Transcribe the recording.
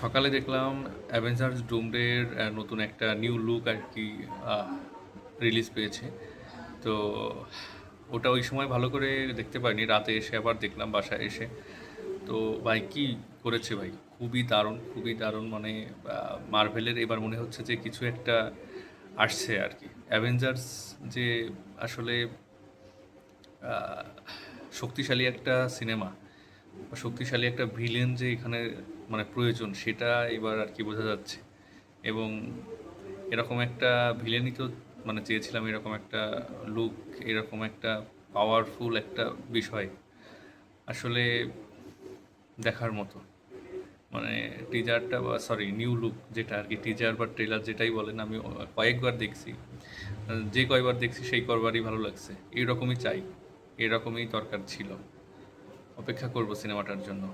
সকালে দেখলাম অ্যাভেঞ্জার্স ডুমডের নতুন একটা নিউ লুক আর কি রিলিজ পেয়েছে। তো ওটা ওই সময় ভালো করে দেখতে পাইনি, রাতে এসে আবার দেখলাম বাসায় এসে। তো ভাই কি করেছে ভাই, খুবই দারুণ খুবই দারুণ। মানে মার্ভেলের এবার মনে হচ্ছে যে কিছু একটা আসছে আর কি। অ্যাভেঞ্জার্স যে আসলে আহ, শক্তিশালী একটা সিনেমা বা শক্তিশালী একটা ভিলেন যে এখানে মানে প্রয়োজন, সেটা এবার আর কি বোঝা যাচ্ছে। এবং এরকম একটা ভিলেনই তো মানে চেয়েছিলাম, এরকম একটা লুক, এরকম একটা পাওয়ারফুল একটা বিষয় আসলে দেখার মতো। মানে টিজারটা বা সরি নিউ লুক যেটা আর কি, টিজার বা ট্রেলার যেটাই বলেন, আমি কয়েকবার দেখছি। যে কয়বার দেখছি সেই কয়বারই ভালো লাগছে। এইরকমই চাই, এরকমই দরকার ছিল। অপেক্ষা করব সিনেমাটার জন্য।